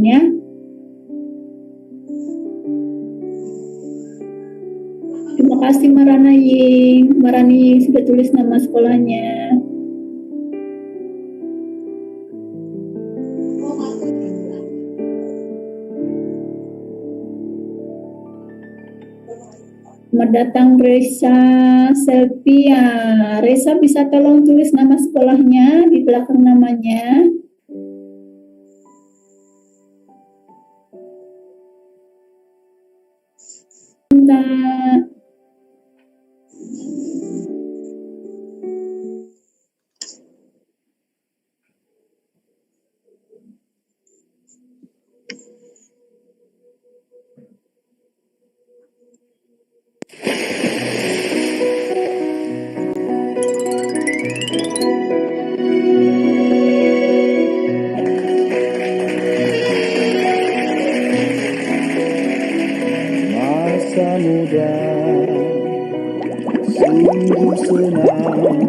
sekolahnya. Terima kasih Marani sudah tulis nama sekolahnya. Selamat datang Reza Selvia. Reza bisa tolong tulis nama sekolahnya di belakang namanya. Bentar. Masa muda sungguh senang,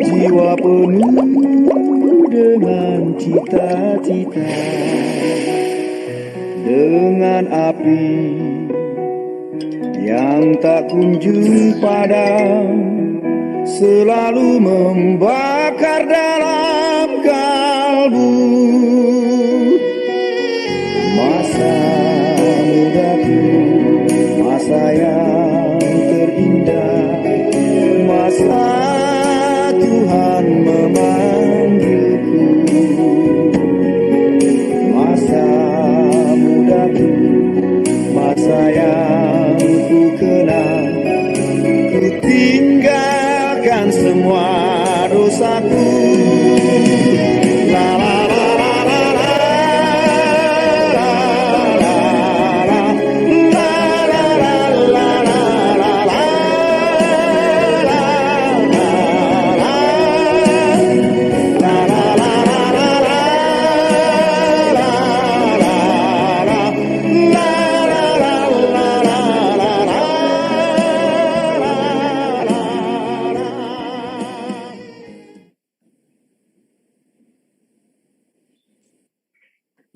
jiwa penuh dengan cita-cita, dengan api yang tak kunjung padam, selalu membakar dalam kalbu. Masa mudaku, masa yang terindah, masa Tuhan memanggilku. Masa mudaku, masa yang ku kenal, ku tinggalkan semua dosaku. La la la la la la.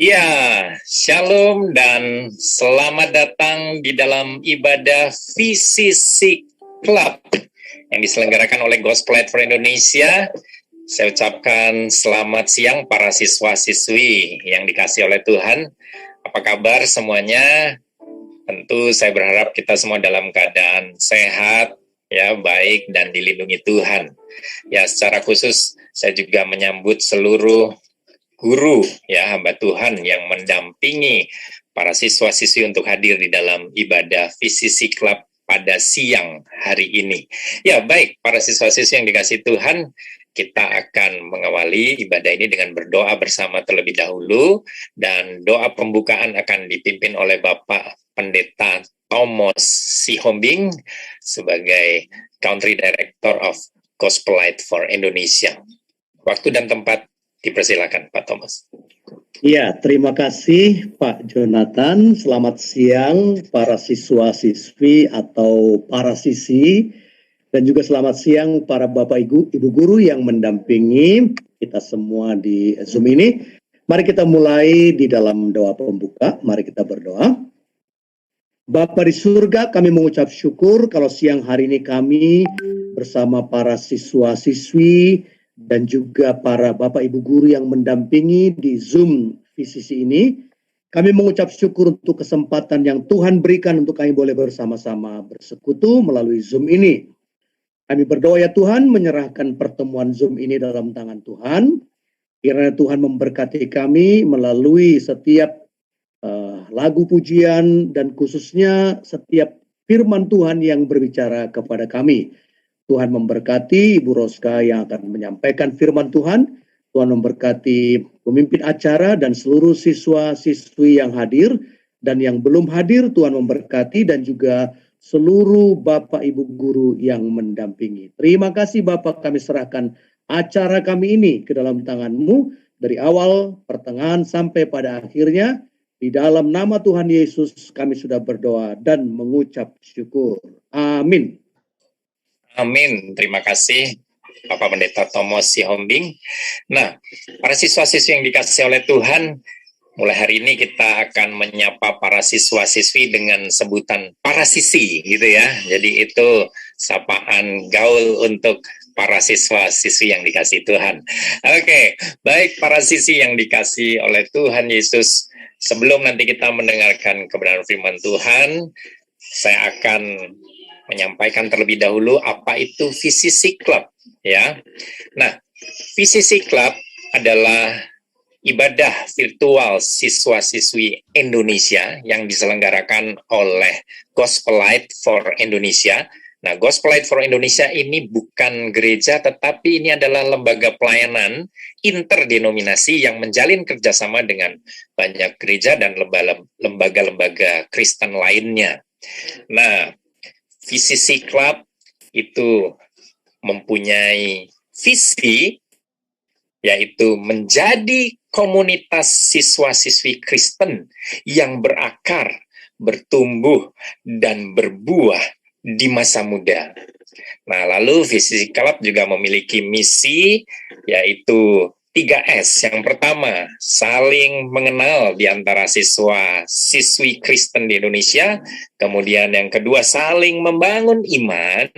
Ya, shalom dan selamat datang di dalam ibadah VCC Club yang diselenggarakan oleh Gospel Light for Indonesia. Saya ucapkan selamat siang para siswa-siswi yang dikasih oleh Tuhan. Apa kabar semuanya? Tentu saya berharap kita semua dalam keadaan sehat, ya, baik dan dilindungi Tuhan. Ya, secara khusus saya juga menyambut seluruh guru, ya, hamba Tuhan yang mendampingi para siswa-siswi untuk hadir di dalam ibadah VCC Club pada siang hari ini. Ya, baik, para siswa-siswi yang dikasih Tuhan, kita akan mengawali ibadah ini dengan berdoa bersama terlebih dahulu, dan doa pembukaan akan dipimpin oleh Bapak Pendeta Thomas Sihombing sebagai Country Director of Gospel Light for Indonesia. Waktu dan tempat dipersilakan, Pak Thomas. Ya, terima kasih Pak Jonathan. Selamat siang para siswa-siswi atau para sisi, dan juga selamat siang para Bapak Ibu guru yang mendampingi kita semua di Zoom ini. Mari kita mulai di dalam doa pembuka. Mari kita berdoa. Bapa di surga, kami mengucap syukur kalau siang hari ini kami bersama para siswa-siswi dan juga para Bapak Ibu guru yang mendampingi di Zoom VCC ini. Kami mengucap syukur untuk kesempatan yang Tuhan berikan untuk kami boleh bersama-sama bersekutu melalui Zoom ini. Kami berdoa ya Tuhan, menyerahkan pertemuan Zoom ini dalam tangan Tuhan. Kiranya Tuhan memberkati kami melalui setiap lagu pujian dan khususnya setiap firman Tuhan yang berbicara kepada kami. Tuhan memberkati Ibu Roska yang akan menyampaikan firman Tuhan. Tuhan memberkati pemimpin acara dan seluruh siswa-siswi yang hadir. Dan yang belum hadir, Tuhan memberkati dan juga seluruh Bapak Ibu guru yang mendampingi. Terima kasih Bapak, kami serahkan acara kami ini ke dalam tangan-Mu. Dari awal, pertengahan, sampai pada akhirnya. Di dalam nama Tuhan Yesus kami sudah berdoa dan mengucap syukur. Amin. Amin, terima kasih Bapak Pendeta Thomas Sihombing. Nah, para siswa-siswi yang dikasih oleh Tuhan, mulai hari ini kita akan menyapa para siswa-siswi dengan sebutan para sisi, gitu ya. Jadi itu sapaan gaul untuk para siswa-siswi yang dikasih Tuhan. Oke, baik para sisi yang dikasih oleh Tuhan Yesus. Sebelum nanti kita mendengarkan kebenaran firman Tuhan, saya akan menyampaikan terlebih dahulu apa itu VCC Club, ya. Nah, VCC Club adalah ibadah virtual siswa-siswi Indonesia yang diselenggarakan oleh Gospelite for Indonesia. Nah, Gospelite for Indonesia ini bukan gereja, tetapi ini adalah lembaga pelayanan interdenominasi yang menjalin kerjasama dengan banyak gereja dan lembaga-lembaga Kristen lainnya. Nah, VCC Club itu mempunyai visi, yaitu menjadi komunitas siswa-siswi Kristen yang berakar, bertumbuh, dan berbuah di masa muda. Nah, lalu VCC Club juga memiliki misi, yaitu 3S. Yang pertama, saling mengenal di antara siswa-siswi Kristen di Indonesia. Kemudian yang kedua, saling membangun iman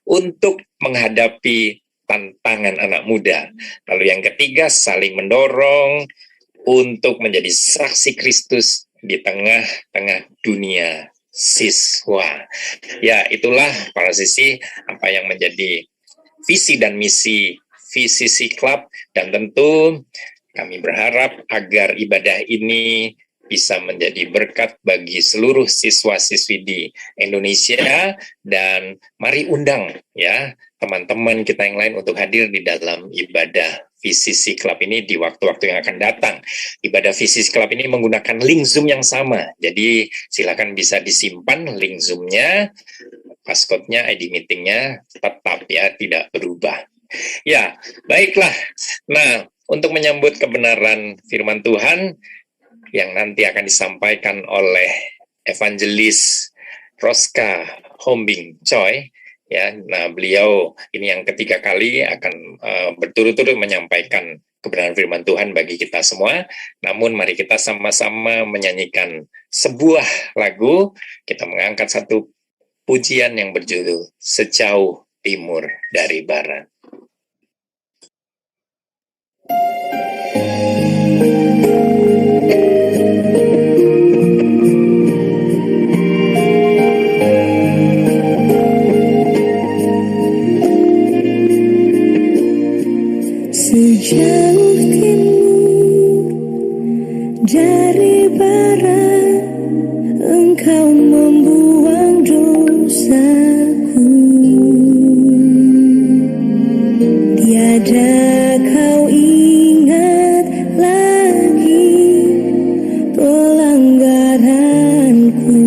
untuk menghadapi tantangan anak muda. Lalu yang ketiga, saling mendorong untuk menjadi saksi Kristus di tengah-tengah dunia siswa. Ya, itulah para sisi apa yang menjadi visi dan misi VCC Club, dan tentu kami berharap agar ibadah ini bisa menjadi berkat bagi seluruh siswa-siswi di Indonesia, dan mari undang ya teman-teman kita yang lain untuk hadir di dalam ibadah VCC Club ini di waktu-waktu yang akan datang. Ibadah VCC Club ini menggunakan link Zoom yang sama, jadi silakan bisa disimpan link Zoom-nya, passcode-nya, ID meeting-nya tetap ya, tidak berubah. Ya, baiklah. Nah, untuk menyambut kebenaran firman Tuhan yang nanti akan disampaikan oleh Evangelis Roska Hombing Choi, ya. Nah, beliau ini yang ketiga kali akan berturut-turut menyampaikan kebenaran firman Tuhan bagi kita semua. Namun mari kita sama-sama menyanyikan sebuah lagu. Kita mengangkat satu pujian yang berjudul Sejauh Timur dari Barat. Sejauh timur dari barat, Engkau membuang dosaku. Tiada kau ingat lagi pelanggaranku.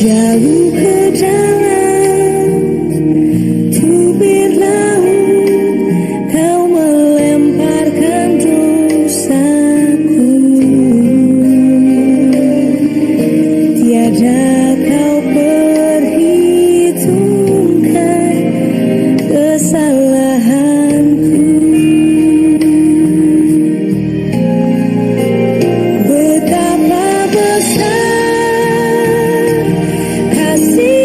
Jauh ke dalam tubir laut, kau melemparkan dosaku. Tiada kau perhitungkan kesalahanku. Betapa besar kasih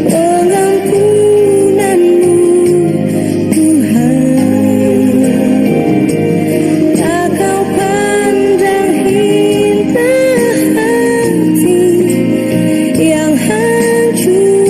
pengampunanmu, Tuhan. Tak kau pandang hina hati yang hancur.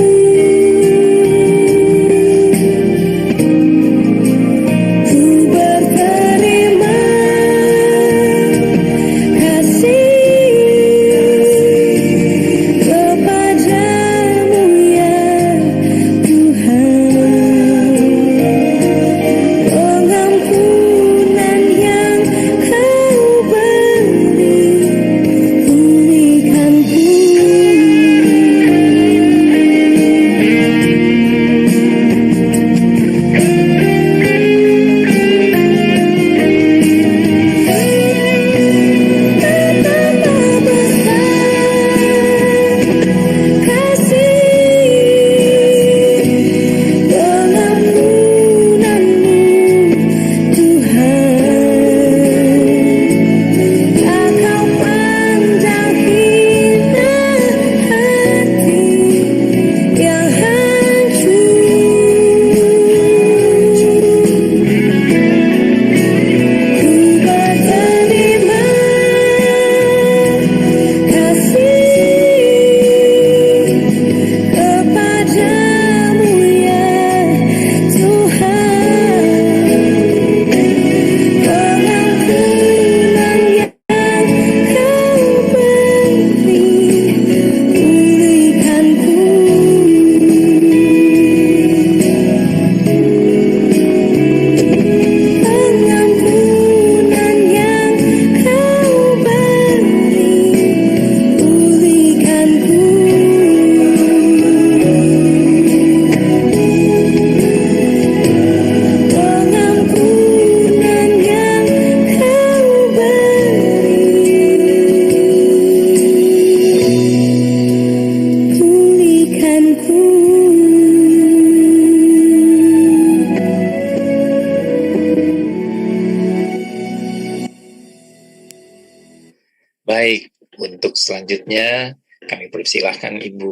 selanjutnya kami persilahkan Ibu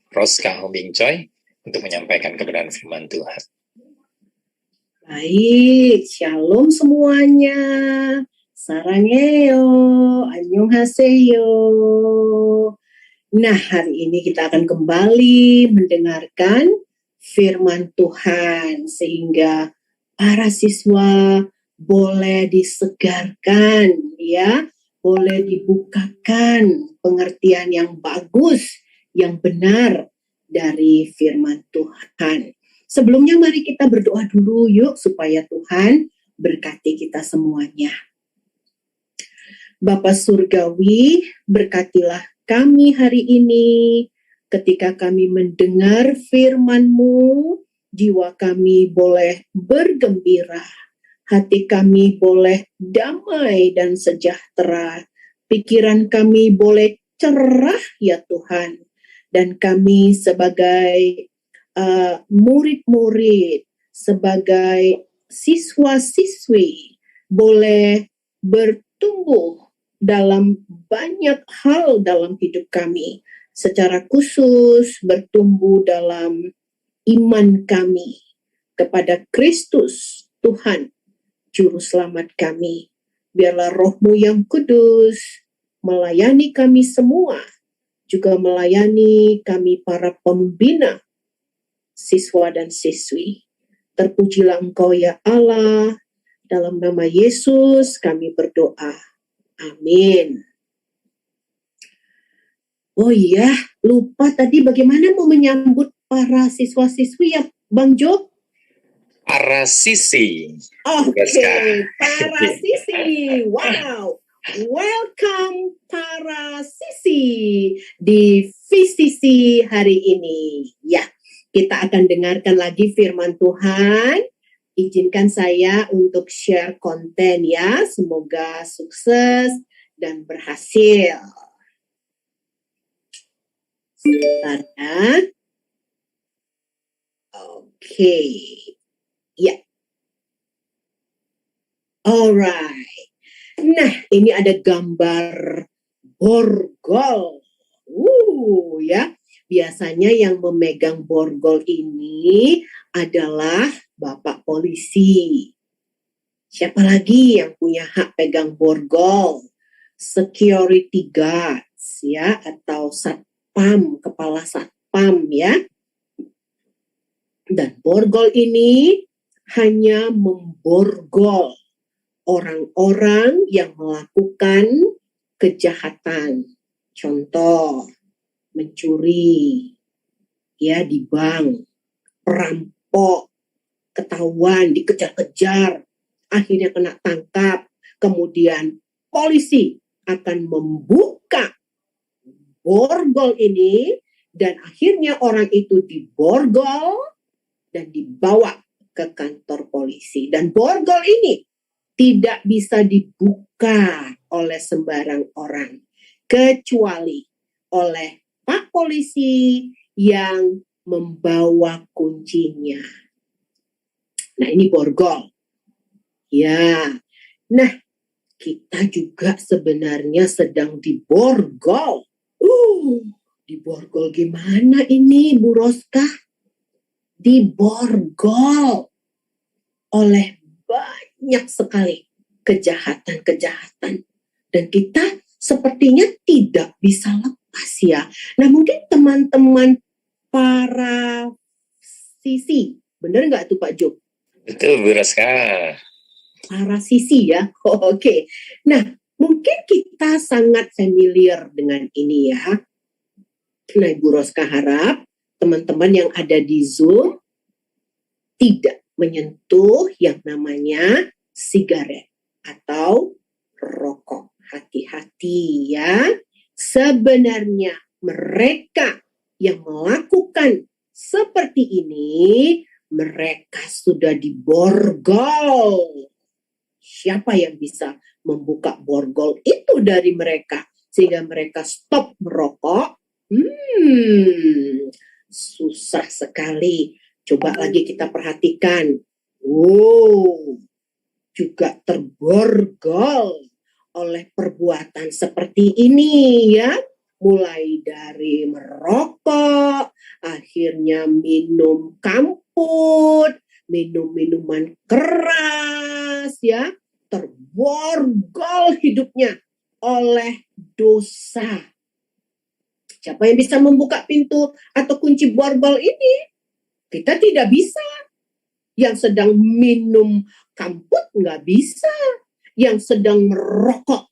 Roska Hombing Choi untuk menyampaikan kebenaran firman Tuhan. Baik, shalom semuanya. Sarangeo, annyeonghaseyo. Nah, hari ini kita akan kembali mendengarkan firman Tuhan sehingga para siswa boleh disegarkan, ya, boleh dibukakan pengertian yang bagus, yang benar dari firman Tuhan. Sebelumnya mari kita berdoa dulu yuk supaya Tuhan berkati kita semuanya. Bapa Surgawi, berkatilah kami hari ini ketika kami mendengar firman-Mu, jiwa kami boleh bergembira, hati kami boleh damai dan sejahtera, pikiran kami boleh cerah ya Tuhan, dan kami sebagai murid-murid, sebagai siswa-siswi boleh bertumbuh dalam banyak hal dalam hidup kami, secara khusus bertumbuh dalam iman kami kepada Kristus Tuhan Juru Selamat kami. Biarlah Roh-Mu yang kudus melayani kami semua, juga melayani kami para pembina, siswa dan siswi. Terpujilah Engkau ya Allah, dalam nama Yesus kami berdoa. Amin. Oh iya, lupa tadi bagaimana mau menyambut para siswa-siswi ya Bang Jo? Para sisi. Oke, para sisi. Wow. Welcome para sisi di VCC hari ini. Ya, kita akan dengarkan lagi firman Tuhan. Izinkan saya untuk share konten ya. Semoga sukses dan berhasil. Sebentar ya. Oke. Ya. Alright. Nah, ini ada gambar borgol. Ya. Biasanya yang memegang borgol ini adalah Bapak Polisi. Siapa lagi yang punya hak pegang borgol? Security guards ya, atau satpam, kepala satpam ya. Dan borgol ini hanya memborgol orang-orang yang melakukan kejahatan. Contoh, mencuri, ya di bank, perampok, ketahuan, dikejar-kejar, akhirnya kena tangkap. Kemudian polisi akan membuka borgol ini dan akhirnya orang itu diborgol dan dibawa ke kantor polisi. Dan borgol ini tidak bisa dibuka oleh sembarang orang, kecuali oleh Pak Polisi yang membawa kuncinya. Nah, ini borgol. Ya, nah kita juga sebenarnya sedang diborgol. Diborgol gimana ini Bu Roska? Diborgol oleh banyak sekali kejahatan-kejahatan. Dan kita sepertinya tidak bisa lepas ya. Nah mungkin teman-teman para sisi, benar nggak tuh Pak Jo? Betul Bu Roska. Para sisi ya, oke. Nah mungkin kita sangat familiar dengan ini ya. Nah Ibu Roska harap teman-teman yang ada di Zoom tidak menyentuh yang namanya sigaret atau rokok. Hati-hati ya. Sebenarnya mereka yang melakukan seperti ini, mereka sudah diborgol. Siapa yang bisa membuka borgol itu dari mereka sehingga mereka stop merokok? Susah sekali. Coba lagi kita perhatikan. Juga terborgol oleh perbuatan seperti ini ya. mulai dari merokok, akhirnya minum kamput, minum minuman keras, ya, terborgol hidupnya oleh dosa. Siapa yang bisa membuka pintu atau kunci borgol ini? Kita tidak bisa. Yang sedang minum kamput nggak bisa. Yang sedang merokok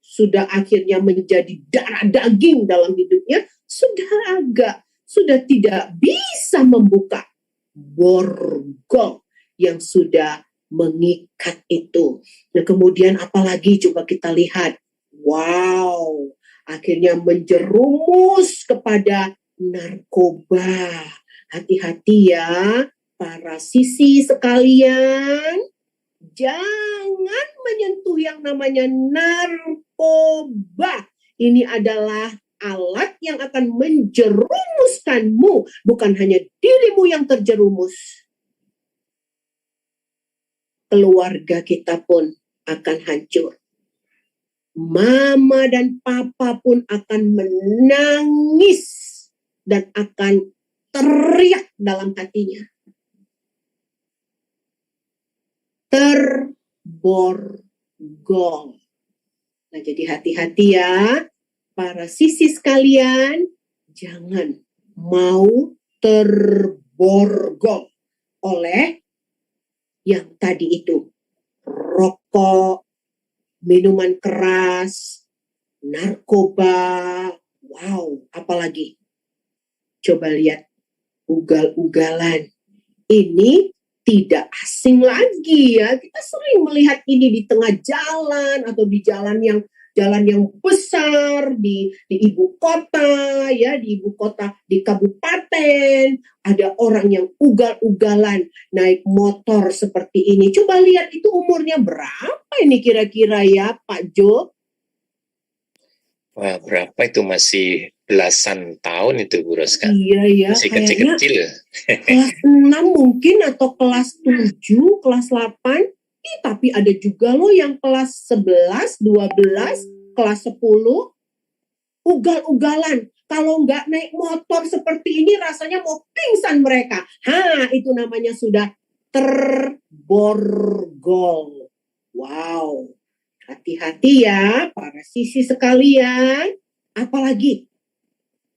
sudah akhirnya menjadi darah daging dalam hidupnya, sudah tidak bisa membuka borgol yang sudah mengikat itu. Nah, kemudian apalagi coba kita lihat. Wow, akhirnya menjerumus kepada narkoba. Hati-hati ya, para sisi sekalian. Jangan menyentuh yang namanya narkoba. Ini adalah alat yang akan menjerumuskanmu. Bukan hanya dirimu yang terjerumus. Keluarga kita pun akan hancur. Mama dan papa pun akan menangis dan akan teriak dalam hatinya. Terborgol. Nah, jadi hati-hati ya, para sisi sekalian, jangan mau terborgol oleh yang tadi itu. Rokok, minuman keras, narkoba, wow, apalagi. Coba lihat, ugal-ugalan. Ini tidak asing lagi ya. Kita sering melihat ini di tengah jalan atau di jalan yang besar di ibu kota ya, di ibu kota di kabupaten. Ada orang yang ugal-ugalan naik motor seperti ini. Coba lihat itu umurnya berapa ini kira-kira ya, Pak Jo? Wah, berapa itu, masih belasan tahun itu, Bu Roska. Iya ya, Masih kayaknya kecil-kecil. kelas 6 mungkin atau kelas 7, kelas 8. Tapi ada juga loh yang kelas 11, 12, kelas 10. Ugal-ugalan. Kalau nggak naik motor seperti ini rasanya mau pingsan mereka. Itu namanya sudah terborgol. Wow. Hati-hati ya para sisi sekalian. Apalagi?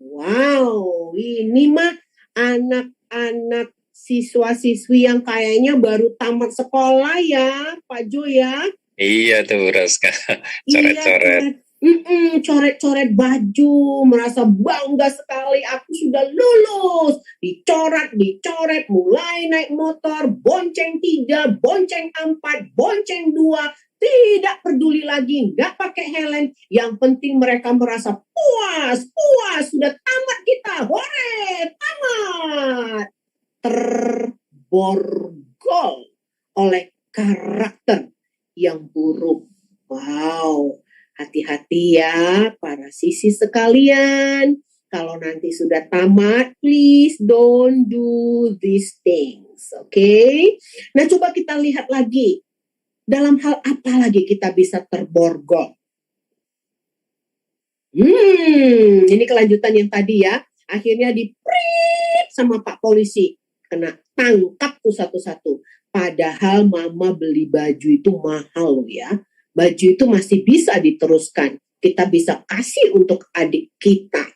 Wow, ini mah anak-anak siswa-siswi yang kayaknya baru tamat sekolah ya, Pak Jo ya. Iya tuh, Bu Roska. Coret-coret. Coret-coret baju, merasa bangga sekali, aku sudah lulus. Dicoret, mulai naik motor, bonceng 3, bonceng 4, bonceng 2, tidak peduli lagi, nggak pakai helm. Yang penting mereka merasa puas, sudah tamat kita, hore, tamat. Terborgol oleh karakter yang buruk. Wow, hati-hati ya para sisi sekalian. Kalau nanti sudah tamat, please don't do these things, okay? Nah, coba kita lihat lagi. Dalam hal apa lagi kita bisa terborgol? Ini kelanjutan yang tadi ya. Akhirnya diprit sama Pak Polisi. Kena tangkap tuh satu-satu. Padahal mama beli baju itu mahal loh ya. Baju itu masih bisa diteruskan. Kita bisa kasih untuk adik kita.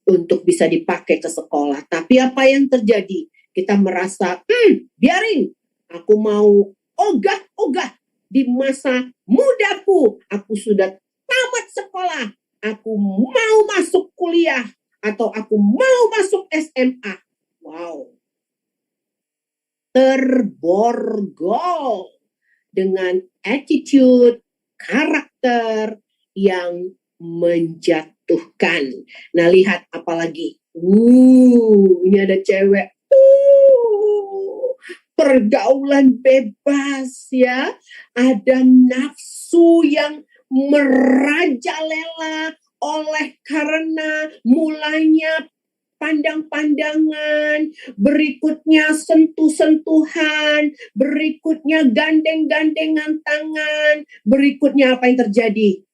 Untuk bisa dipakai ke sekolah. Tapi apa yang terjadi? Kita merasa, biarin. Aku mau ogah-ogah. Di masa mudaku, aku sudah tamat sekolah, aku mau masuk kuliah, atau aku mau masuk SMA. Wow. Terborgol dengan attitude, karakter yang menjatuhkan. Nah, lihat apalagi. Ini ada cewek. Pergaulan bebas ya, ada nafsu yang merajalela oleh karena mulanya pandang-pandangan, berikutnya sentuh-sentuhan, berikutnya gandeng-gandengan tangan, berikutnya apa yang terjadi?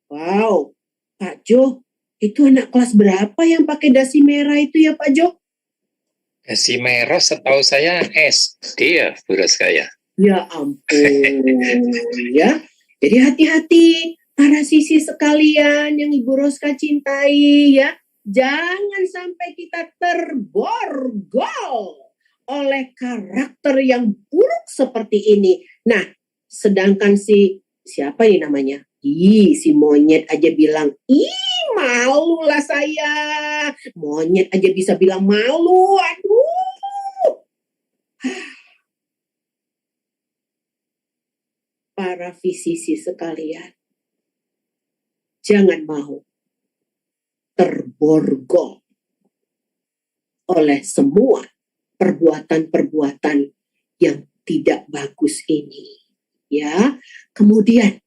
Wow, Pak Jo, Itu anak kelas berapa yang pakai dasi merah itu ya Pak Jo? Si merah setahu saya SD ya, Bu Roska ya. Ya ampun, ya. Jadi hati-hati para sisi sekalian yang Ibu Roska cintai ya. Jangan sampai kita terborgol oleh karakter yang buruk seperti ini. Nah, sedangkan siapa ini namanya? Si monyet aja bilang, malu lah saya. Monyet aja bisa bilang malu, aduh. Para fisisi sekalian, jangan mau terborgol oleh semua perbuatan-perbuatan yang tidak bagus ini. Ya, kemudian,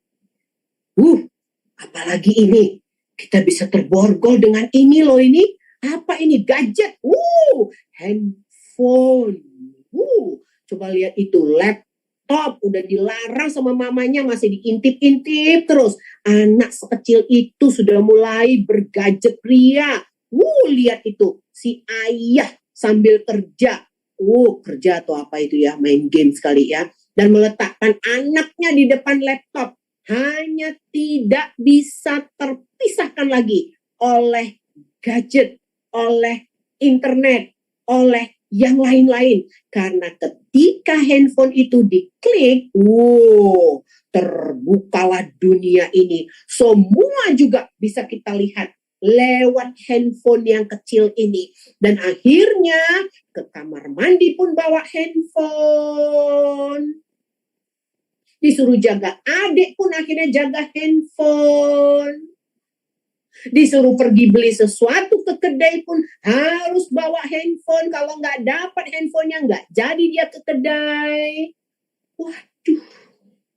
apalagi ini, kita bisa terborgol dengan ini loh ini. Apa ini? Gadget. Handphone. Coba lihat itu, laptop udah dilarang sama mamanya, masih diintip-intip terus. Anak sekecil itu sudah mulai bergadget pria. Lihat itu, si ayah sambil kerja. Kerja atau apa itu ya, main game sekali ya. Dan meletakkan anaknya di depan laptop. Hanya tidak bisa terpisahkan lagi oleh gadget, oleh internet, oleh yang lain-lain. Karena ketika handphone itu diklik, terbukalah dunia ini. Semua juga bisa kita lihat lewat handphone yang kecil ini. Dan akhirnya ke kamar mandi pun bawa handphone. Disuruh jaga adik pun akhirnya jaga handphone. Disuruh pergi beli sesuatu ke kedai pun harus bawa handphone. Kalau nggak dapat handphonenya nggak jadi dia ke kedai. Waduh,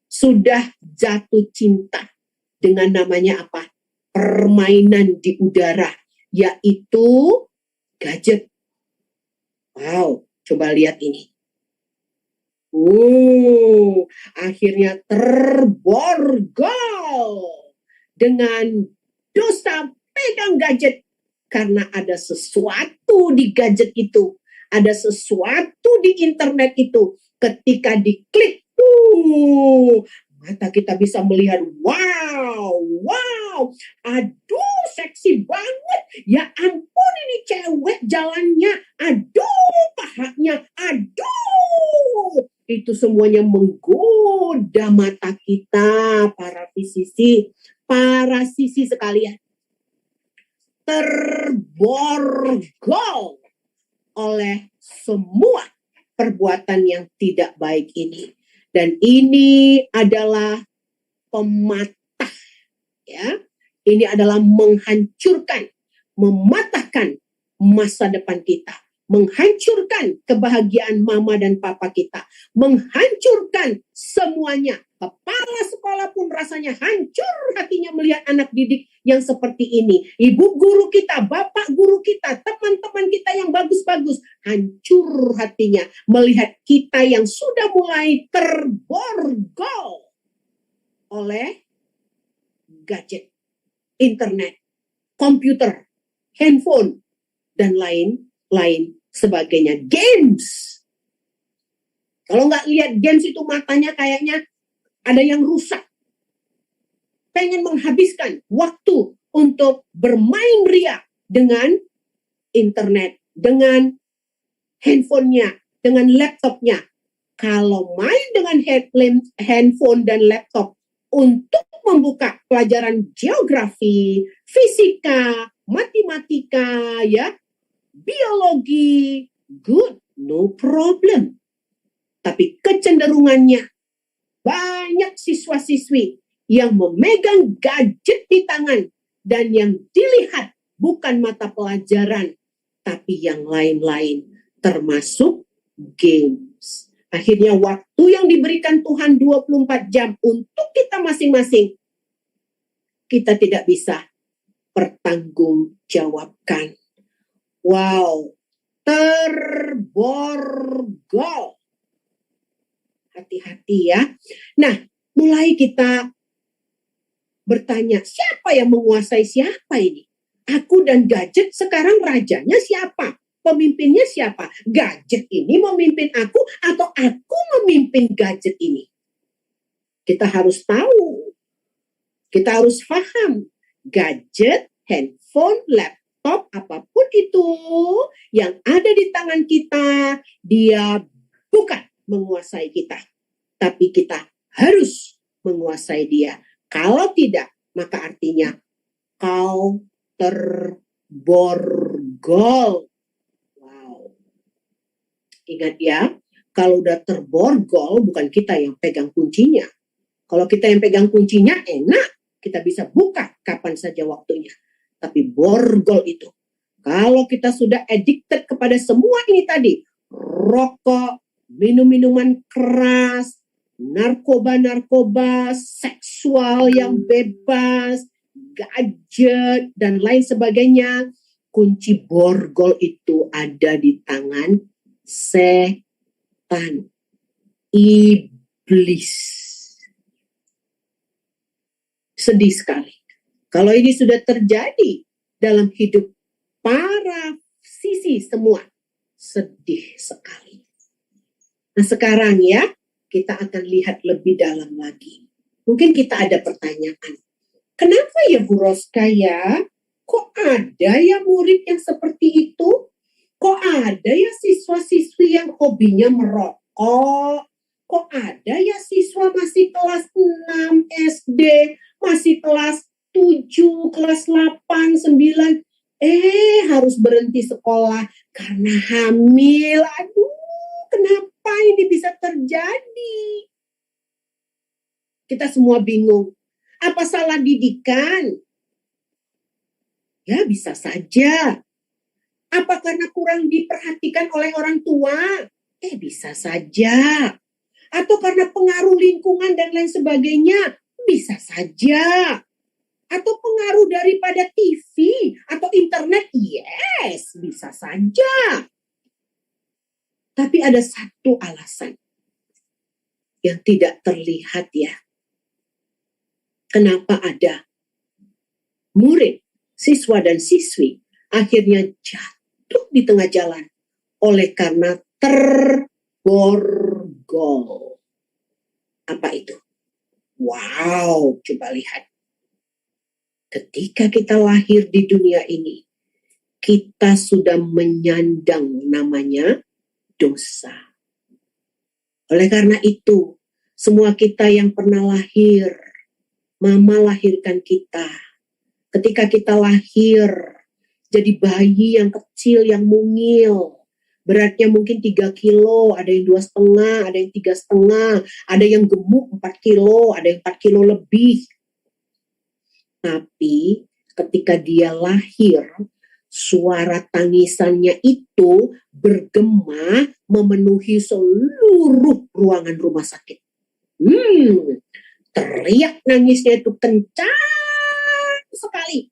sudah jatuh cinta dengan namanya apa? Permainan di udara, yaitu gadget. Wow, coba lihat ini. Akhirnya terborgol dengan dosa pegang gadget karena ada sesuatu di gadget itu, ada sesuatu di internet itu. Ketika diklik, mata kita bisa melihat, wow, aduh seksi banget, ya ampun ini cewek jalannya, aduh pahanya, aduh. Itu semuanya menggoda mata kita, para sisi sekalian. Terborgol oleh semua perbuatan yang tidak baik ini. Dan ini adalah pematah, ya. Ini adalah menghancurkan, mematahkan masa depan kita. Menghancurkan kebahagiaan mama dan papa kita. Menghancurkan semuanya. Kepala sekolah pun rasanya hancur hatinya melihat anak didik yang seperti ini. Ibu guru kita, bapak guru kita, teman-teman kita yang bagus-bagus. Hancur hatinya melihat kita yang sudah mulai terborgol oleh gadget, internet, komputer, handphone, dan lain sebagainya. Games. Kalau nggak lihat games itu matanya kayaknya ada yang rusak. Pengen menghabiskan waktu untuk bermain ria dengan internet, dengan handphonenya, dengan laptopnya. Kalau main dengan handphone dan laptop untuk membuka pelajaran geografi, fisika, matematika, ya, biologi, good, no problem. Tapi kecenderungannya banyak siswa-siswi yang memegang gadget di tangan dan yang dilihat bukan mata pelajaran, tapi yang lain-lain, termasuk games. Akhirnya waktu yang diberikan Tuhan 24 jam untuk kita masing-masing, kita tidak bisa pertanggungjawabkan. Wow, terborgol. Hati-hati ya. Nah, mulai kita bertanya, siapa yang menguasai siapa ini? Aku dan gadget sekarang rajanya siapa? Pemimpinnya siapa? Gadget ini memimpin aku atau aku memimpin gadget ini? Kita harus tahu. Kita harus paham. Gadget, handphone, laptop, apapun itu yang ada di tangan kita, dia bukan menguasai kita. Tapi kita harus menguasai dia. Kalau tidak, maka artinya kau terborgol. Wow. Ingat ya, kalau udah terborgol, bukan kita yang pegang kuncinya. Kalau kita yang pegang kuncinya, enak. Kita bisa buka kapan saja waktunya. Tapi borgol itu, kalau kita sudah addicted kepada semua ini tadi, rokok, minum-minuman keras, narkoba-narkoba, seksual yang bebas, gadget, dan lain sebagainya, kunci borgol itu ada di tangan setan, iblis. Sedih sekali. Kalau ini sudah terjadi dalam hidup para sisi semua, sedih sekali. Nah sekarang ya, kita akan lihat lebih dalam lagi. Mungkin kita ada pertanyaan. Kenapa ya Bu Roska ya? Kok ada ya murid yang seperti itu? Kok ada ya siswa-siswi yang hobinya merokok? Kok ada ya siswa masih kelas 6 SD, masih kelas 7, kelas 8, 9, harus berhenti sekolah karena hamil. Aduh, kenapa ini bisa terjadi? Kita semua bingung. Apa salah didikan? Ya, bisa saja. Apa karena kurang diperhatikan oleh orang tua? Bisa saja. Atau karena pengaruh lingkungan dan lain sebagainya? Bisa saja. Atau pengaruh daripada TV atau internet? Yes, bisa saja. Tapi ada satu alasan yang tidak terlihat ya. Kenapa ada murid, siswa dan siswi akhirnya jatuh di tengah jalan oleh karena terborgol. Apa itu? Wow, coba lihat. Ketika kita lahir di dunia ini, kita sudah menyandang namanya dosa. Oleh karena itu, semua kita yang pernah lahir, Mama lahirkan kita. Ketika kita lahir, jadi bayi yang kecil, yang mungil. Beratnya mungkin 3 kilo, ada yang 2,5, ada yang 3,5, ada yang gemuk 4 kilo, ada yang 4 kilo lebih. Tapi ketika dia lahir, suara tangisannya itu bergema memenuhi seluruh ruangan rumah sakit. Teriak nangisnya itu kencang sekali.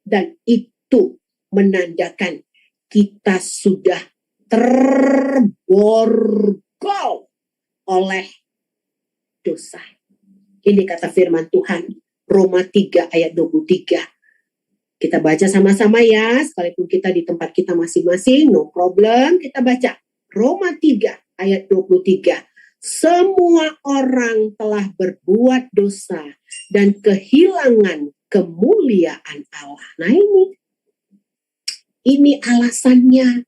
Dan itu menandakan kita sudah terborgol oleh dosa. Ini kata firman Tuhan, Roma 3 ayat 23. Kita baca sama-sama ya, sekalipun kita di tempat kita masing-masing, no problem, kita baca. Roma 3 ayat 23. Semua orang telah berbuat dosa dan kehilangan kemuliaan Allah. Nah ini alasannya.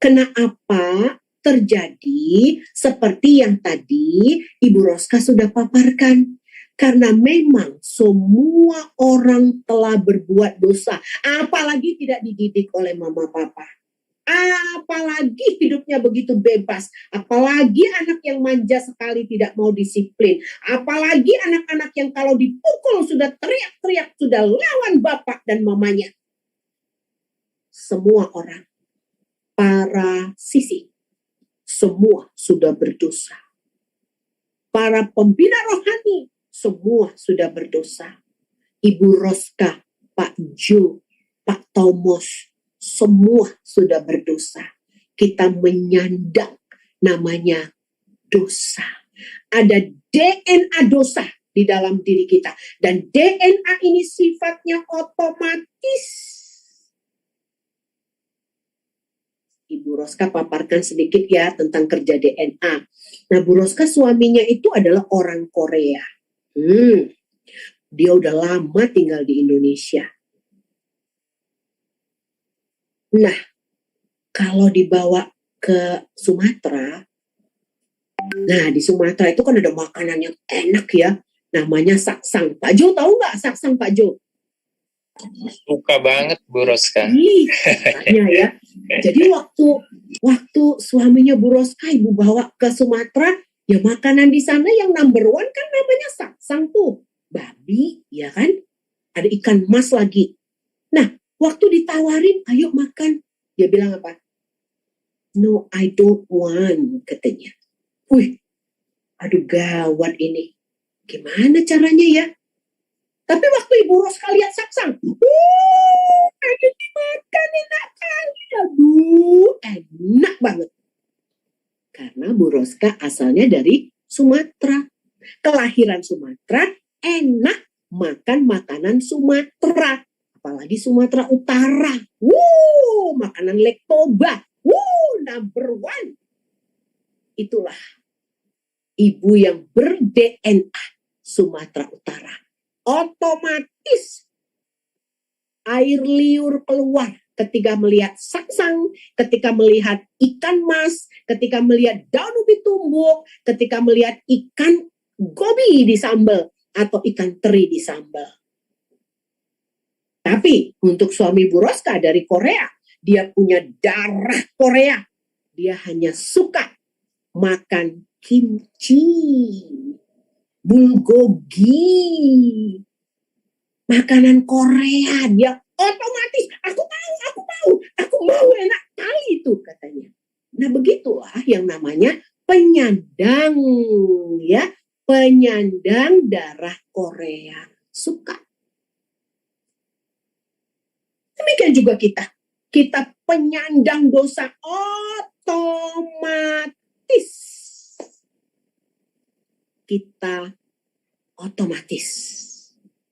Kenapa terjadi seperti yang tadi Ibu Roska sudah paparkan. Karena memang semua orang telah berbuat dosa. Apalagi tidak dididik oleh mama papa. Apalagi hidupnya begitu bebas. Apalagi anak yang manja sekali tidak mau disiplin. Apalagi anak-anak yang kalau dipukul sudah teriak-teriak, sudah lawan bapak dan mamanya. Semua orang, para sisi, semua sudah berdosa. Para pembina rohani, semua sudah berdosa. Ibu Roska, Pak Jo, Pak Tomos, semua sudah berdosa. Kita menyandang namanya dosa. Ada DNA dosa di dalam diri kita. Dan DNA ini sifatnya otomatis. Ibu Roska paparkan sedikit ya tentang kerja DNA. Nah, Bu Roska suaminya itu adalah orang Korea. Dia udah lama tinggal di Indonesia. Nah, kalau dibawa ke Sumatera, nah di Sumatera itu kan ada makanan yang enak ya, namanya saksang. Pak Jo tahu nggak saksang, Pak Jo? Suka banget Bu Roska. Ih, katanya ya. Jadi waktu suaminya Bu Roska ibu bawa ke Sumatera, ya makanan di sana yang number one kan namanya saksang tuh, babi, ya kan? Ada ikan mas lagi. Nah, waktu ditawarin, ayo makan, dia bilang apa? No, I don't want, katanya. Wih, aduh gawat ini. Gimana caranya ya? Tapi waktu Ibu Roska lihat saksang, ada dimakan enak kali. Aduh, enak banget. Karena Bu Roska asalnya dari Sumatera. Kelahiran Sumatera, enak makan makanan Sumatera. Apalagi Sumatera Utara. Makanan lektoba. Number one. Itulah ibu yang ber-DNA Sumatera Utara. Otomatis air liur keluar ketika melihat saksang, ketika melihat ikan mas, ketika melihat daun ubi tumbuk, ketika melihat ikan gobi di sambal atau ikan teri di sambal. Tapi untuk suami Bu Roska dari Korea, dia punya darah Korea. Dia hanya suka makan kimchi, bulgogi, makanan Korea. Dia otomatis, aku mau enak kali itu katanya. Nah begitulah yang namanya penyandang ya, penyandang darah Korea suka. Demikian juga kita penyandang dosa otomatis. Kita otomatis.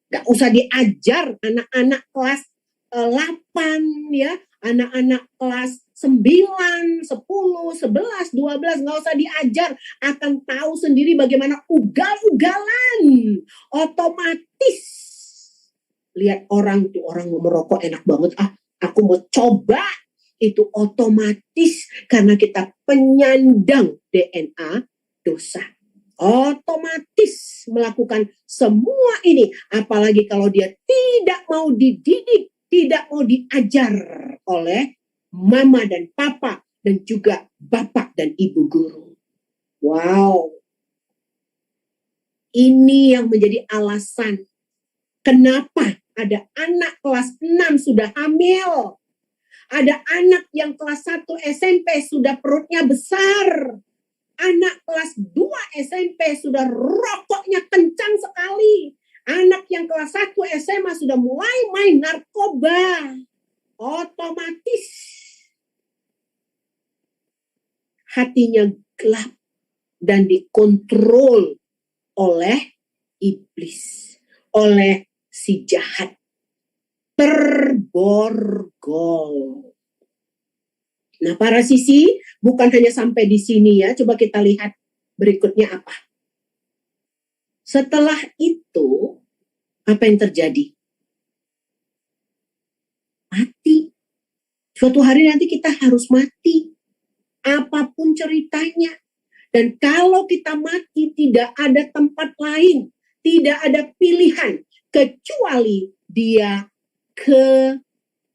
Gak usah diajar anak-anak kelas 8 ya, anak-anak kelas 9, 10, 11, 12 gak usah diajar, akan tahu sendiri bagaimana ugal-ugalan. Otomatis. Lihat orang tuh, orang merokok enak banget, aku mau coba. Itu otomatis karena kita penyandang DNA dosa. Otomatis melakukan semua ini, apalagi kalau dia tidak mau dididik, tidak mau diajar oleh mama dan papa dan juga bapak dan ibu guru. Wow. Ini yang menjadi alasan kenapa ada anak kelas 6 sudah hamil. Ada anak yang kelas 1 SMP sudah perutnya besar. Anak kelas 2 SMP sudah rokoknya kencang sekali. Anak yang kelas 1 SMA sudah mulai main narkoba. Otomatis hatinya gelap dan dikontrol oleh iblis, oleh si jahat. Terborgol. Nah, para sisi, bukan hanya sampai di sini ya. Coba kita lihat berikutnya apa. Setelah itu, apa yang terjadi? Mati. Suatu hari nanti kita harus mati. Apapun ceritanya. Dan kalau kita mati, tidak ada tempat lain. Tidak ada pilihan. Kecuali dia ke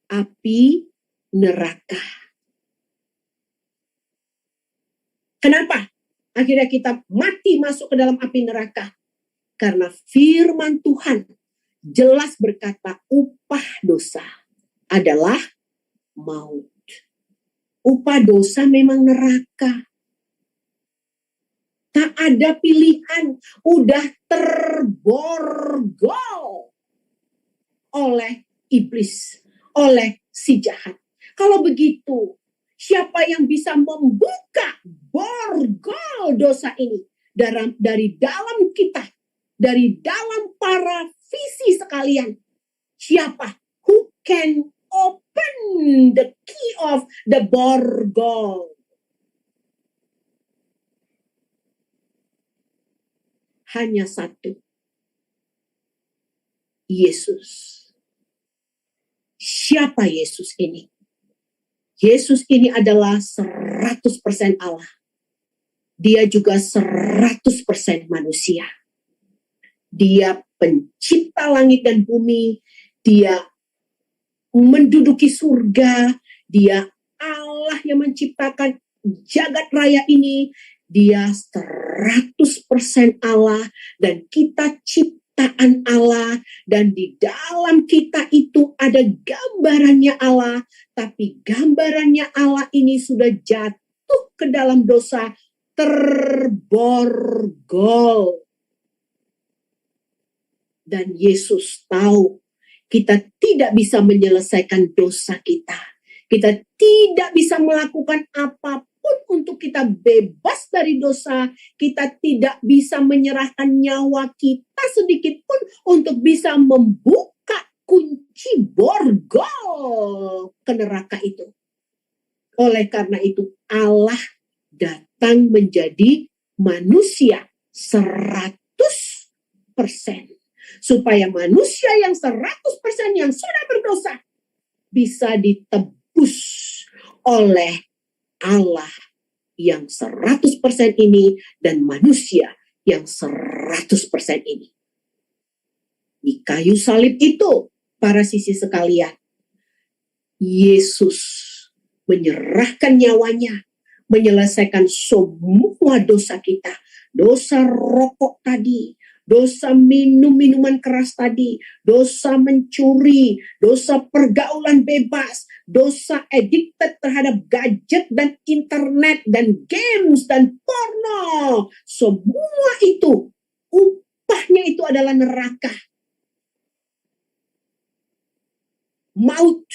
api neraka. Kenapa? Akhirnya kita mati masuk ke dalam api neraka. Karena firman Tuhan jelas berkata upah dosa adalah maut. Upah dosa memang neraka. Tak ada pilihan. Udah terborgol oleh iblis, oleh si jahat. Kalau begitu, siapa yang bisa membuka borgol dosa ini dari dalam kita, dari dalam para visi sekalian? Siapa? Who can open the key of the borgol. Hanya satu, Yesus. Siapa Yesus ini? Yesus ini adalah 100% Allah. Dia juga 100% manusia. Dia pencipta langit dan bumi. Dia menduduki surga. Dia Allah yang menciptakan jagat raya ini. Dia 100% Allah dan kita ciptaan Allah, dan di dalam kita itu ada gambarannya Allah, tapi gambarannya Allah ini sudah jatuh ke dalam dosa, terborgol. Dan Yesus tahu kita tidak bisa menyelesaikan dosa kita. Kita tidak bisa melakukan apapun untuk kita bebas dari dosa. Kita tidak bisa menyerahkan nyawa kita sedikit pun untuk bisa membuka kunci borgol ke neraka itu. Oleh karena itu Allah datang menjadi manusia 100%. Supaya manusia yang 100% yang sudah berdosa bisa ditebus oleh Allah yang 100% ini dan manusia yang 100% ini. Di kayu salib itu, para sisi sekalian, Yesus menyerahkan nyawanya, menyelesaikan semua dosa kita. Dosa rokok tadi, dosa minum minuman keras tadi, dosa mencuri, dosa pergaulan bebas, dosa addicted terhadap gadget dan internet dan games dan porno. Semua itu, upahnya itu adalah neraka. Maut.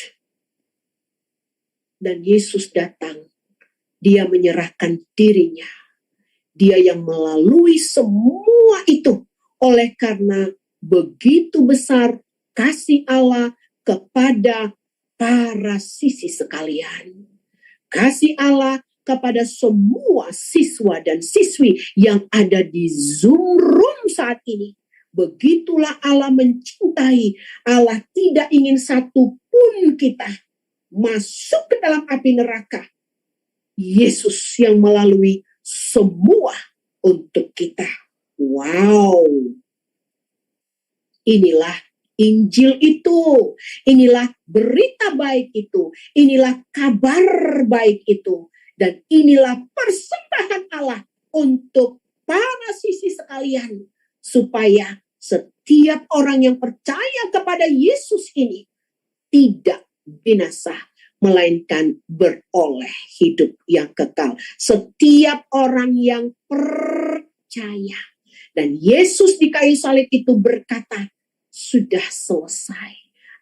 Dan Yesus datang. Dia menyerahkan dirinya. Dia yang melalui semua itu. Oleh karena begitu besar kasih Allah kepada para sisi sekalian. Kasih Allah kepada semua siswa dan siswi yang ada di Zoom room saat ini. Begitulah Allah mencintai. Allah tidak ingin satu pun kita masuk ke dalam api neraka. Yesus yang melalui semua untuk kita. Wow. Inilah Injil itu. Inilah berita baik itu. Inilah kabar baik itu. Dan inilah persembahan Allah untuk para sisi sekalian. Supaya setiap orang yang percaya kepada Yesus ini tidak binasa, melainkan beroleh hidup yang kekal. Setiap orang yang percaya. Dan Yesus di kayu salib itu berkata, sudah selesai.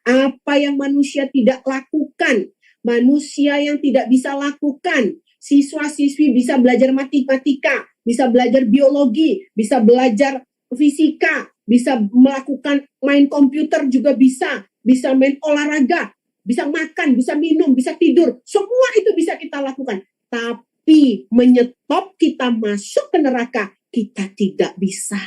Apa yang manusia tidak lakukan, manusia yang tidak bisa lakukan, siswa-siswi bisa belajar matematika, bisa belajar biologi, bisa belajar fisika, bisa melakukan main komputer juga bisa main olahraga, bisa makan, bisa minum, bisa tidur. Semua itu bisa kita lakukan. Tapi menyetop kita masuk ke neraka, kita tidak bisa.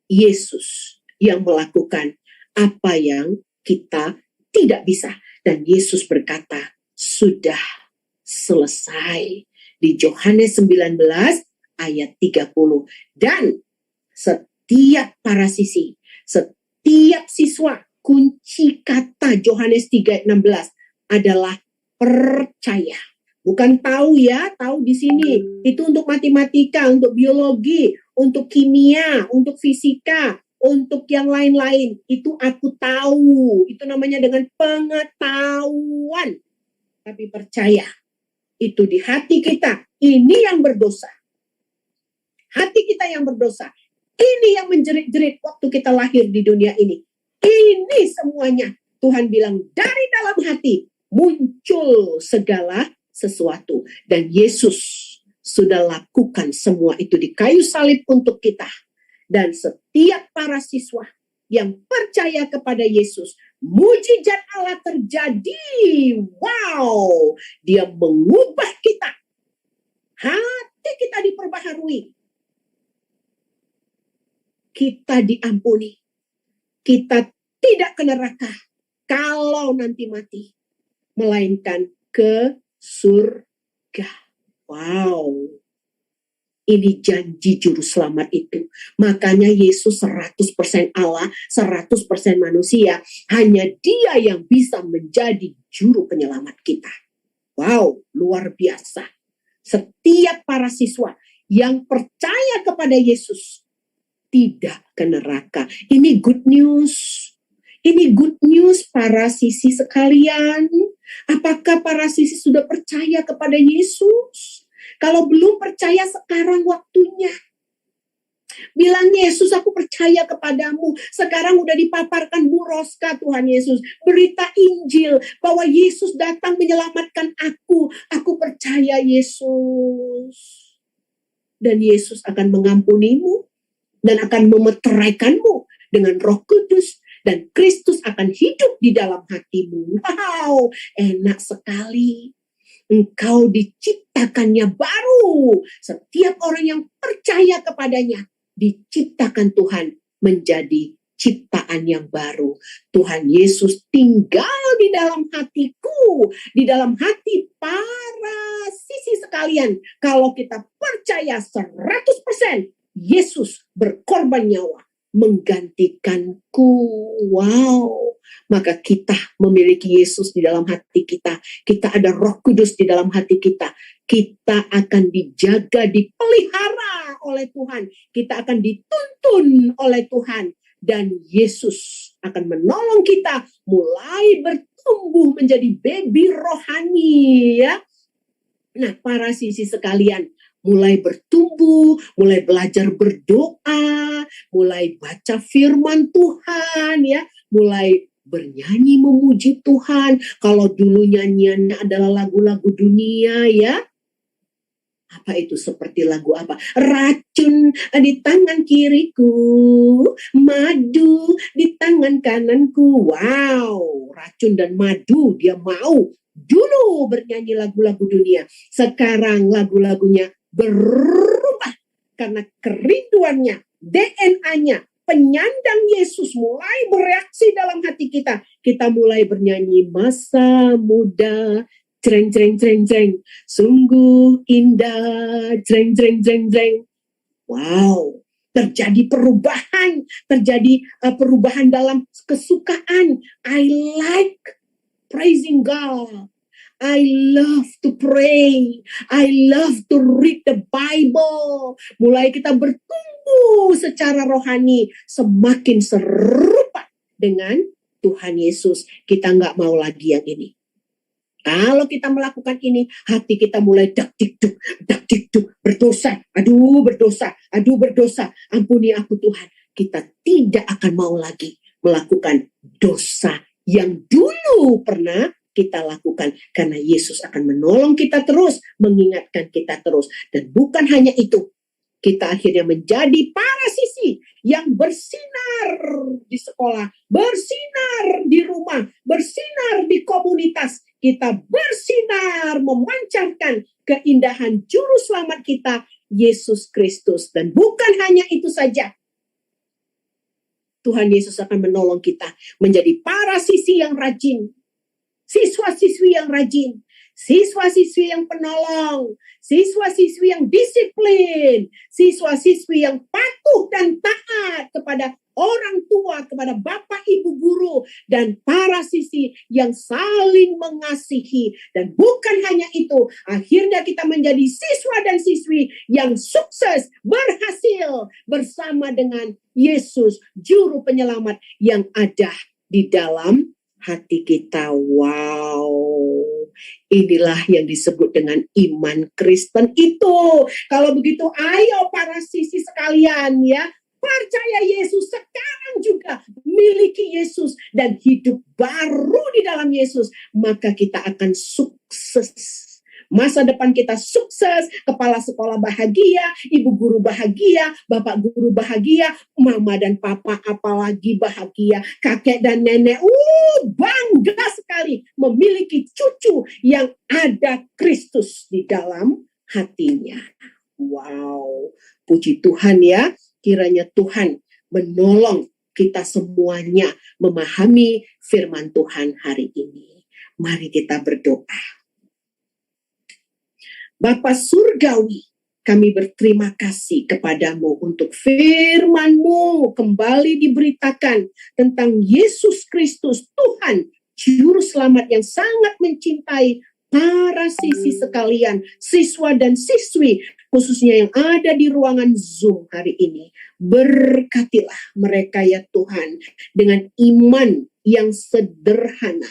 Yesus yang melakukan apa yang kita tidak bisa. Dan Yesus berkata, sudah selesai. Di Yohanes 19 ayat 30. Dan setiap para sisi, setiap siswa, kunci kata Yohanes 3 ayat 16 adalah percaya. Bukan tahu ya, tahu di sini. Itu untuk matematika, untuk biologi, untuk kimia, untuk fisika, untuk yang lain-lain. Itu aku tahu. Itu namanya dengan pengetahuan. Tapi percaya. Itu di hati kita. Ini yang berdosa. Hati kita yang berdosa. Ini yang menjerit-jerit waktu kita lahir di dunia ini. Ini semuanya. Tuhan bilang dari dalam hati muncul segala sesuatu. Dan Yesus sudah lakukan semua itu di kayu salib untuk kita. Dan setiap para siswa yang percaya kepada Yesus mujizat Allah terjadi. Wow, dia mengubah kita. Hati kita diperbaharui. Kita diampuni. Kita tidak ke neraka kalau nanti mati, melainkan ke surga. Wow. Ini janji juru selamat itu. Makanya Yesus 100% Allah, 100% manusia. Hanya dia yang bisa menjadi juru penyelamat kita. Wow, luar biasa. Setiap para siswa yang percaya kepada Yesus tidak ke neraka. Ini good news. Ini good news para sisi sekalian. Apakah para sisi sudah percaya kepada Yesus? Kalau belum percaya, sekarang waktunya. Bilang, Yesus, aku percaya kepadamu. Sekarang udah dipaparkan Bu Roska, Tuhan Yesus. Berita Injil bahwa Yesus datang menyelamatkan aku. Aku percaya Yesus. Dan Yesus akan mengampunimu dan akan memeteraikanmu dengan Roh Kudus. Dan Kristus akan hidup di dalam hatimu. Wow, enak sekali. Engkau diciptakannya baru. Setiap orang yang percaya kepadanya diciptakan Tuhan menjadi ciptaan yang baru. Tuhan Yesus tinggal di dalam hatiku, di dalam hati para sisi sekalian. Kalau kita percaya 100%, Yesus berkorban nyawa menggantikanku. Wow. Maka kita memiliki Yesus di dalam hati kita. Kita ada Roh Kudus di dalam hati kita. Kita akan dijaga, dipelihara oleh Tuhan. Kita akan dituntun oleh Tuhan. Dan Yesus akan menolong kita mulai bertumbuh menjadi baby rohani, ya. Nah, para sisi sekalian, mulai bertumbuh, mulai belajar berdoa, mulai baca firman Tuhan, ya, mulai bernyanyi memuji Tuhan. Kalau dulu nyanyiannya adalah lagu-lagu dunia, ya. Apa itu, seperti lagu apa? Racun di tangan kiriku, madu di tangan kananku. Wow, racun dan madu dia mau. Dulu bernyanyi lagu-lagu dunia. Sekarang lagu-lagunya berubah karena kerinduannya, DNA-nya, penyandang Yesus mulai bereaksi dalam hati kita. Kita mulai bernyanyi masa muda, jreng jreng jreng jreng, sungguh indah, jreng jreng jreng jreng. Wow, terjadi perubahan, terjadi perubahan dalam kesukaan. I like praising God. I love to pray. I love to read the Bible. Mulai kita bertumbuh secara rohani, semakin serupa dengan Tuhan Yesus. Kita nggak mau lagi yang ini. Kalau kita melakukan ini, hati kita mulai dak dik duk, berdosa, aduh berdosa, ampuni aku Tuhan. Kita tidak akan mau lagi melakukan dosa yang dulu pernah kita lakukan, karena Yesus akan menolong kita terus, mengingatkan kita terus. Dan bukan hanya itu, kita akhirnya menjadi para sisi yang bersinar di sekolah, bersinar di rumah, bersinar di komunitas. Kita bersinar memancarkan keindahan juru selamat kita, Yesus Kristus. Dan bukan hanya itu saja, Tuhan Yesus akan menolong kita menjadi para sisi yang rajin, siswa-siswi yang rajin, siswa-siswi yang penolong, siswa-siswi yang disiplin, siswa-siswi yang patuh dan taat kepada orang tua, kepada bapak ibu guru, dan para sisi yang saling mengasihi. Dan bukan hanya itu, akhirnya kita menjadi siswa dan siswi yang sukses, berhasil bersama dengan Yesus, juru penyelamat yang ada di dalam hati kita. Wow, inilah yang disebut dengan iman Kristen itu. Kalau begitu, ayo para sisi sekalian, ya, percaya Yesus sekarang juga, miliki Yesus dan hidup baru di dalam Yesus, maka kita akan sukses Masa depan kita sukses, kepala sekolah bahagia, ibu guru bahagia, bapak guru bahagia, mama dan papa apalagi bahagia, kakek dan nenek, bangga sekali memiliki cucu yang ada Kristus di dalam hatinya. Wow, puji Tuhan ya, kiranya Tuhan menolong kita semuanya memahami firman Tuhan hari ini. Mari kita berdoa. Bapa Surgawi, kami berterima kasih kepadamu untuk firman-Mu kembali diberitakan tentang Yesus Kristus, Tuhan, Juru Selamat yang sangat mencintai para siswi sekalian, siswa dan siswi, khususnya yang ada di ruangan Zoom hari ini. Berkatilah mereka ya Tuhan, dengan iman yang sederhana,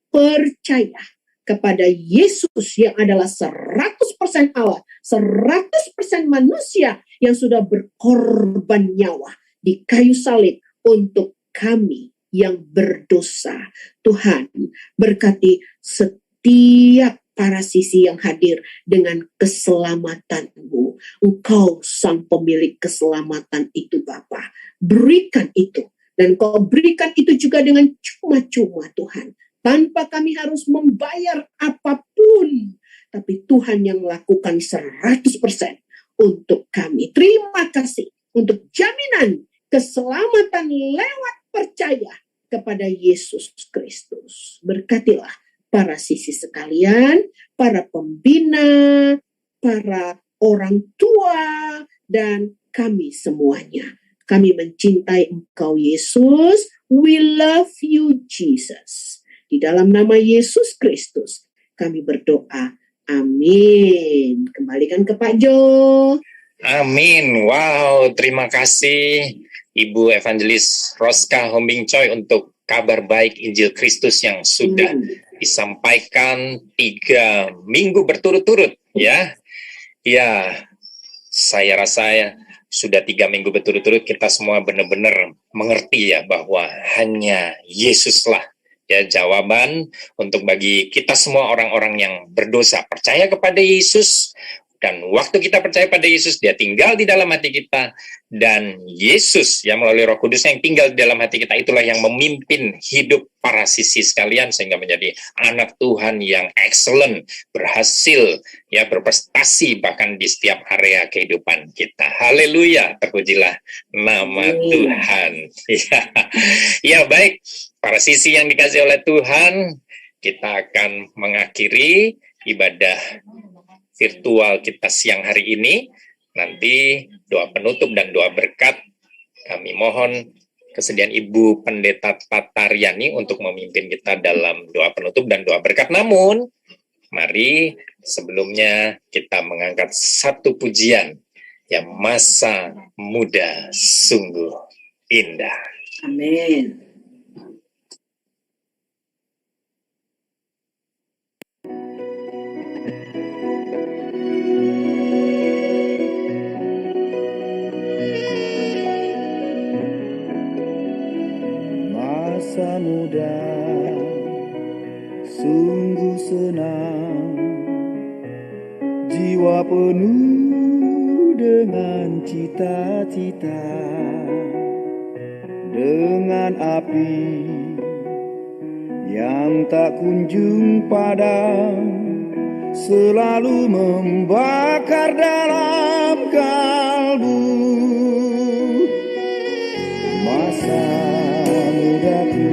percaya kepada Yesus yang adalah 100% Allah, 100% manusia yang sudah berkorban nyawa di kayu salib untuk kami yang berdosa. Tuhan, berkati setiap para sisi yang hadir dengan keselamatan-Mu. Engkau sang pemilik keselamatan itu Bapa. Berikan itu. Dan Kau berikan itu juga dengan cuma-cuma Tuhan. Tanpa kami harus membayar apapun. Tapi Tuhan yang melakukan 100% untuk kami. Terima kasih untuk jaminan keselamatan lewat percaya kepada Yesus Kristus. Berkatilah para siswi sekalian, para pembina, para orang tua, dan kami semuanya. Kami mencintai Engkau Yesus. We love you Jesus. Di dalam nama Yesus Kristus kami berdoa. Amin. Kembalikan ke Pak Jo. Amin. Wow, terima kasih Ibu Evangelis Roska Hombing Choi untuk kabar baik Injil Kristus yang sudah disampaikan 3 minggu berturut-turut ya. Ya, saya rasa sudah 3 minggu berturut-turut kita semua benar-benar mengerti ya bahwa hanya Yesuslah ya jawaban untuk bagi kita semua orang-orang yang berdosa. Percaya kepada Yesus, dan waktu kita percaya pada Yesus, Dia tinggal di dalam hati kita, dan Yesus yang melalui Roh Kudus yang tinggal di dalam hati kita itulah yang memimpin hidup para siswi sekalian sehingga menjadi anak Tuhan yang excellent, berhasil ya, berprestasi bahkan di setiap area kehidupan kita. Haleluya, terpujilah nama Tuhan. Ya baik, para siswi yang dikasihi oleh Tuhan, kita akan mengakhiri ibadah virtual kita siang hari ini. Nanti doa penutup dan doa berkat, kami mohon kesediaan Ibu Pendeta Tataryani untuk memimpin kita dalam doa penutup dan doa berkat. Namun, mari sebelumnya kita mengangkat satu pujian yang masa muda sungguh indah. Amin. Masa muda sungguh senang, jiwa penuh dengan cita-cita, dengan api yang tak kunjung padam, selalu membakar dalam kalbu. Masa mudaku,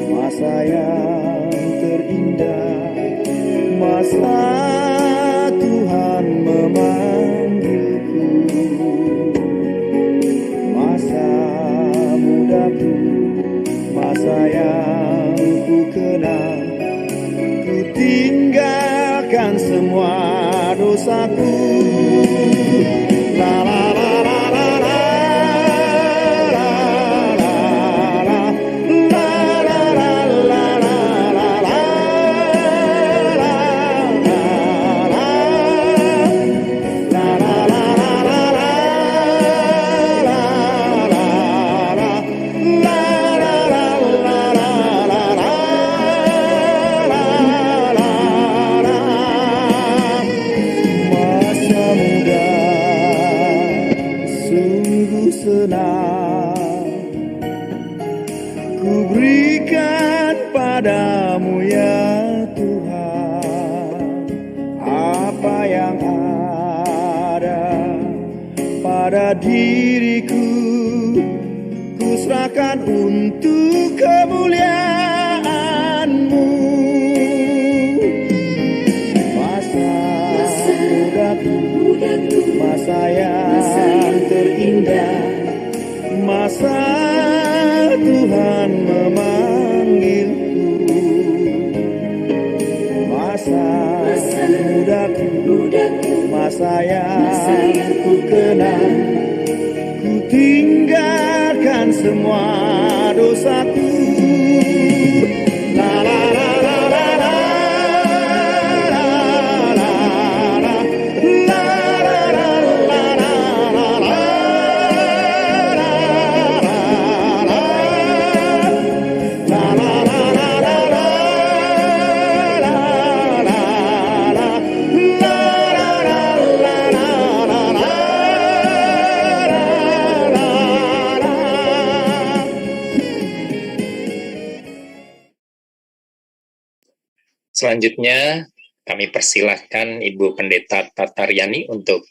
masa yang terindah, masa Tuhan memanggilku. Masa mudaku, masa yang ku kenal, ku tinggalkan semua dosaku. La la la la la la. tenang ku berikan padamu ya Tuhan. Apa yang ada pada diriku ku serahkan untuk kemuliaan-Mu. Masa mudaku, masa yang terindah, masa Tuhan memanggilku. Masa mudaku, masa yang ku kenal, ku tinggalkan semua dosaku. La la la la la la la la la la la Selanjutnya, kami persilahkan Ibu Pendeta Tataryani untuk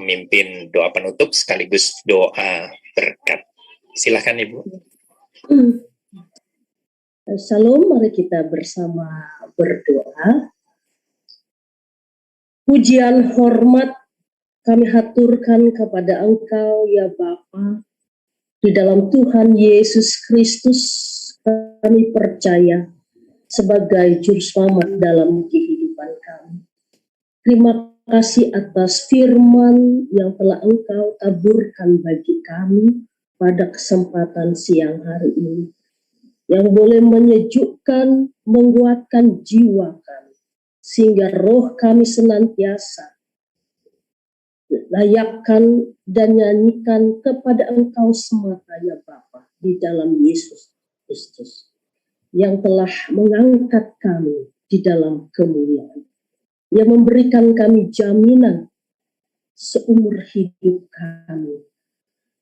memimpin doa penutup sekaligus doa berkat. Silakan Ibu. Salam, mari kita bersama berdoa. Pujian hormat kami haturkan kepada Engkau ya Bapa. Di dalam Tuhan Yesus Kristus kami percaya sebagai juru selamat dalam kehidupan kami. Terima kasih atas firman yang telah Engkau taburkan bagi kami pada kesempatan siang hari ini, yang boleh menyejukkan, menguatkan jiwa kami, sehingga roh kami senantiasa layakkan dan nyanyikan kepada Engkau semata ya Bapa, di dalam Yesus Kristus, yang telah mengangkat kami di dalam kemuliaan, yang memberikan kami jaminan seumur hidup kami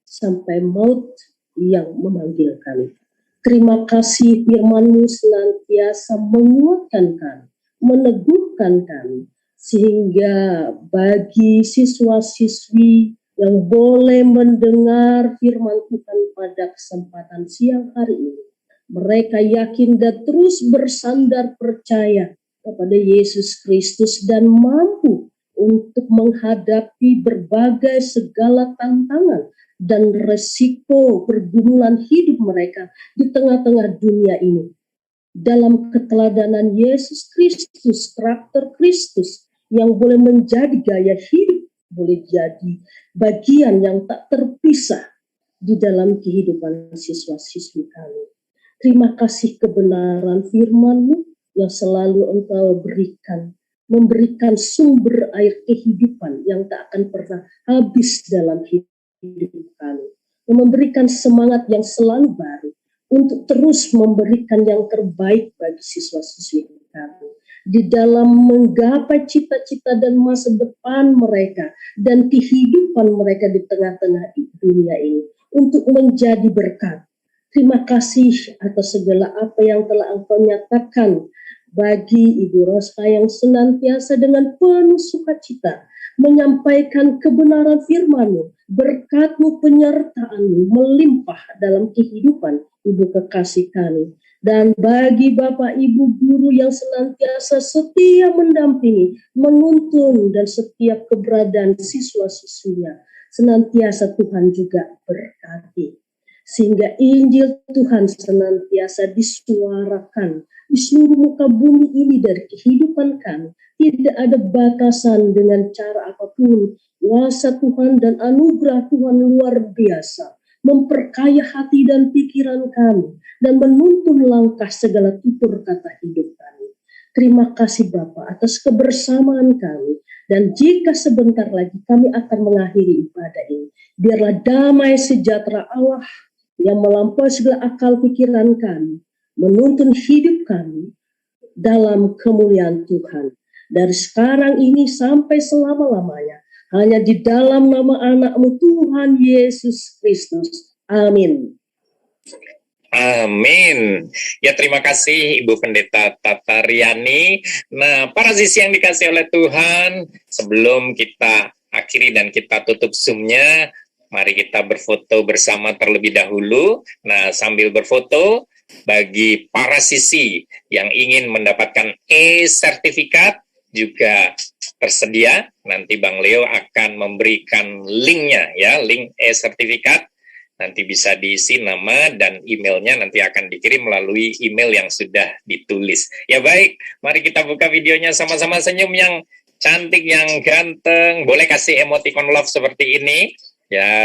sampai maut yang memanggil kami. Terima kasih firman-Mu senantiasa menguatkan kami, meneguhkan kami, sehingga bagi siswa-siswi yang boleh mendengar firman Tuhan pada kesempatan siang hari ini, mereka yakin dan terus bersandar percaya kepada Yesus Kristus dan mampu untuk menghadapi berbagai segala tantangan dan resiko pergumulan hidup mereka di tengah-tengah dunia ini. Dalam keteladanan Yesus Kristus, karakter Kristus yang boleh menjadi gaya hidup, boleh jadi bagian yang tak terpisah di dalam kehidupan siswa-siswi kami. Terima kasih kebenaran firman-Mu yang selalu Engkau berikan, memberikan sumber air kehidupan yang tak akan pernah habis dalam hidup kami, memberikan semangat yang selalu baru untuk terus memberikan yang terbaik bagi siswa-siswi kami di dalam menggapai cita-cita dan masa depan mereka dan kehidupan mereka di tengah-tengah dunia ini untuk menjadi berkat. Terima kasih atas segala apa yang telah Engkau nyatakan bagi Ibu Roska yang senantiasa dengan penuh sukacita menyampaikan kebenaran firman-Mu, berkat-Mu, penyertaan-Mu melimpah dalam kehidupan Ibu kekasih kami. Dan bagi Bapak Ibu guru yang senantiasa setia mendampingi, menuntun dan setiap keberadaan siswa-siswinya, senantiasa Tuhan juga berkati. Sehingga Injil Tuhan senantiasa disuarakan di seluruh muka bumi ini dari kehidupan kami. Tidak ada batasan dengan cara apapun. Kuasa Tuhan dan anugerah Tuhan luar biasa memperkaya hati dan pikiran kami dan menuntun langkah segala tutur kata hidup kami. Terima kasih Bapa atas kebersamaan kami. Dan jika sebentar lagi kami akan mengakhiri ibadah ini, biarlah damai sejahtera Allah yang melampaui segala akal pikiran kami, menuntun hidup kami dalam kemuliaan Tuhan. Dari sekarang ini sampai selama-lamanya, Hanya di dalam nama anak-Mu Tuhan Yesus Kristus. Amin. Amin. Ya, terima kasih Ibu Pendeta Tata Riani. Nah, para siswa yang dikasih oleh Tuhan, sebelum kita akhiri dan kita tutup Zoom-nya, mari kita berfoto bersama terlebih dahulu. Nah, sambil berfoto, bagi para sisi yang ingin mendapatkan e-sertifikat juga tersedia. Nanti Bang Leo akan memberikan linknya, ya, link e-sertifikat. Nanti bisa diisi nama dan emailnya, nanti akan dikirim melalui email yang sudah ditulis. Ya baik, mari kita buka videonya sama-sama. Senyum yang cantik, yang ganteng. Boleh kasih emoticon love seperti ini. Ya.